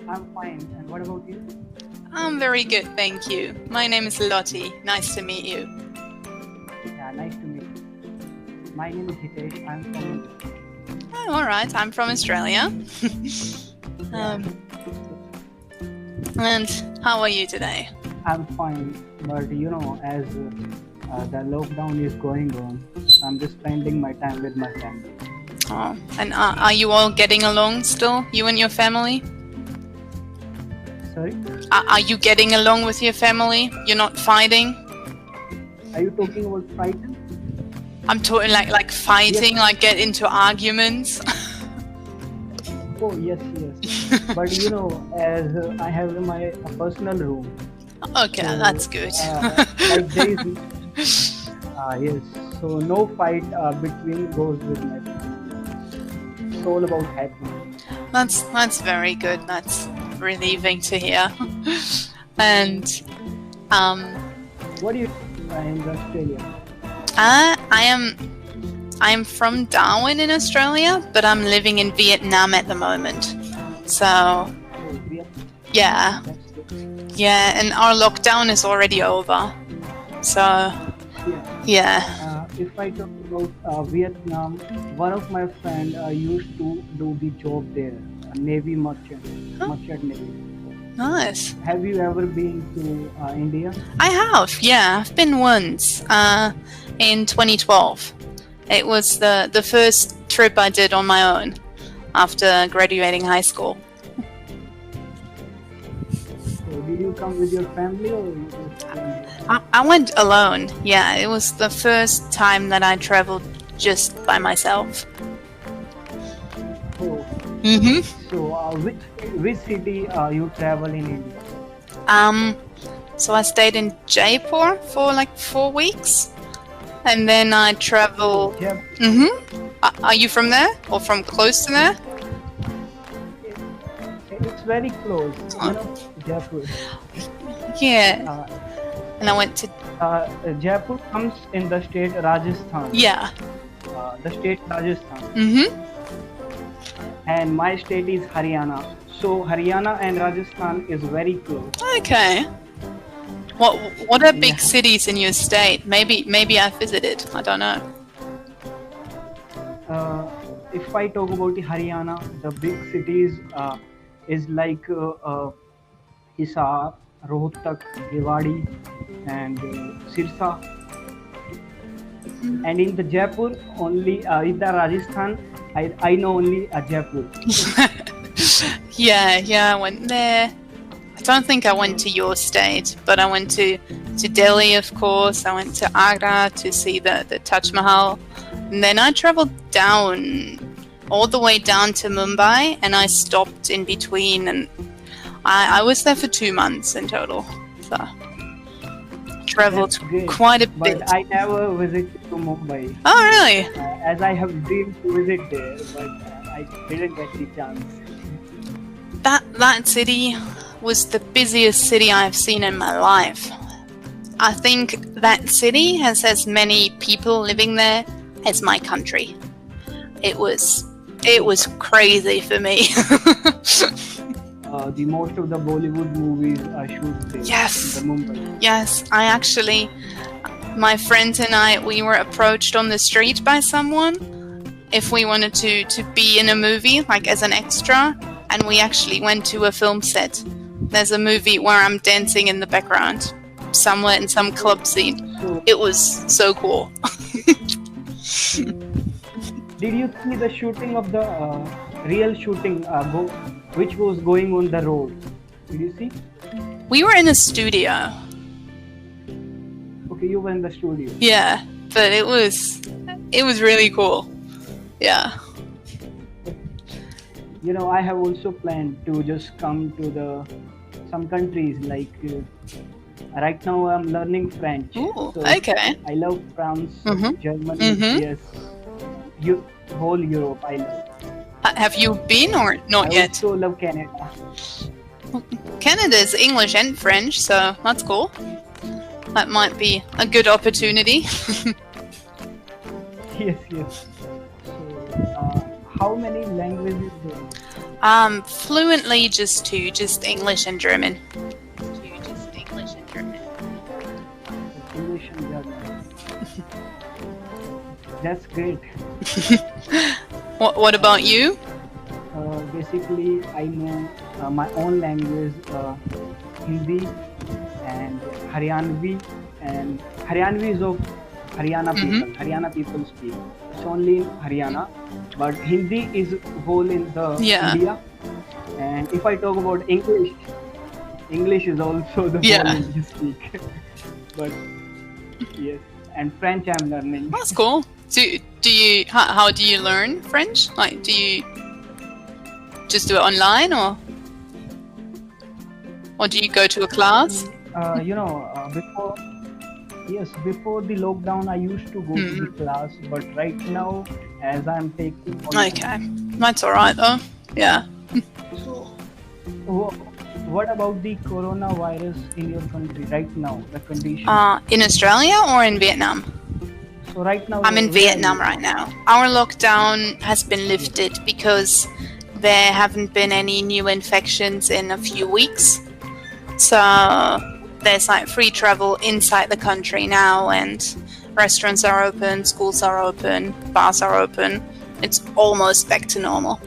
I'm fine. And what about you? I'm very good, thank you. My name is Loti. Nice to meet you. Yeah, nice to meet you. My name is Hitesh. I'm from India. Oh, all right. I'm from Australia. Yeah, And how are you today? I'm fine. But as the lockdown is going on, I'm just spending my time with my family. Oh, and are you all getting along still? You and your family? Sorry? Are you getting along with your family? You're not fighting? Are you talking about frightened? I'm talking like fighting, Yes. like get into arguments. Oh, yes, yes. But as I have my personal room, Okay, so that's good. like there is yes. So no fight between those with my family. It's all about happiness. That's very good. That's relieving to hear. And um, What do you in Australia? I'm from Darwin in Australia, but I'm living in Vietnam at the moment. So Oh, Vietnam. yeah, That's good. yeah, and our lockdown is already over. So Yeah. yeah. If I talk about Vietnam, one of my friend used to do the job there, Navy merchant, Huh? merchant Navy. Nice. Have you ever been to India? I have, yeah, I've been once. In 2012. It was the first trip I did on my own after graduating high school. So did you come with your family or you just went? I went alone. Yeah, it was the first time that I traveled just by myself. Oh, Mm-hmm. so which city you travel in India? So I stayed in Jaipur for like 4 weeks, and then I traveled. Jaipur. Mm-hmm. Are you from there or from close to there? It's very close, Jaipur. Yeah, Uh, and I went to. Jaipur comes in the state Rajasthan. Yeah. The state Rajasthan, Mm-hmm. and my state is Haryana. So Haryana and Rajasthan is very close. Okay. What are big Yeah. cities in your state? Maybe I visited. I don't know. If I talk about the Haryana, the big cities is like Hisar, Rohtak, Rewari, and Sirsa. And in the Jaipur, only in the Rajasthan, I know only Jaipur. Yeah, I went there. I don't think I went to your state, but I went to Delhi, of course. I went to Agra to see the Taj Mahal. And then I traveled down, all the way down to Mumbai, and I stopped in between, and I was there for 2 months in total. So traveled That's great. quite a bit. But I never visited to Mumbai, Oh, really? as I have dreamed to visit there, but I didn't get the chance. That city was the busiest city I've seen in my life. I think that city has as many people living there as my country. It was crazy for me. The most of the Bollywood movies are shoot there Yes. in the Mumbai. Yes, my friends and I, we were approached on the street by someone if we wanted to be in a movie, like as an extra, and we actually went to a film set. There's a movie where I'm dancing in the background, somewhere in some club scene. So, It was so cool. did you see the shooting of the real shooting which was going on the road? Did you see? We were in a studio. Okay, you were in the studio. Yeah, but it was really cool. Yeah. I have also planned to just come to some countries like right now I'm learning French. Ooh, So okay. I love France, Mhm. Germany, Mhm. yes, whole Europe I love. Have you been or not I yet? also love Canada. Canada's English and French, so that's cool. That might be a good opportunity. Yes, yes. So how many languages do you? Fluently, just two, just English and German. Just English and German. English and German. That's great. What about you? Basically, I know my own language, Hindi and Haryanvi, and Haryanvi is of Haryana people. Haryana people speak. It's only in Haryana, but Hindi is whole in the Yeah. India. And if I talk about English, English is also the Yeah. whole India speak. But yes, and French I'm learning. That's cool. Do you how do you learn French? Like, do you just do it online, or do you go to a class? Before the lockdown, I used to go to the class, but right now, as I'm taking online. Okay, that's all right though. Yeah. So, what about the coronavirus in your country right now? The condition. In Australia or in Vietnam? So right now, I'm in where are Vietnam you? right now. Our lockdown has been lifted because there haven't been any new infections in a few weeks. So there's like free travel inside the country now, and restaurants are open, schools are open, bars are open. It's almost back to normal.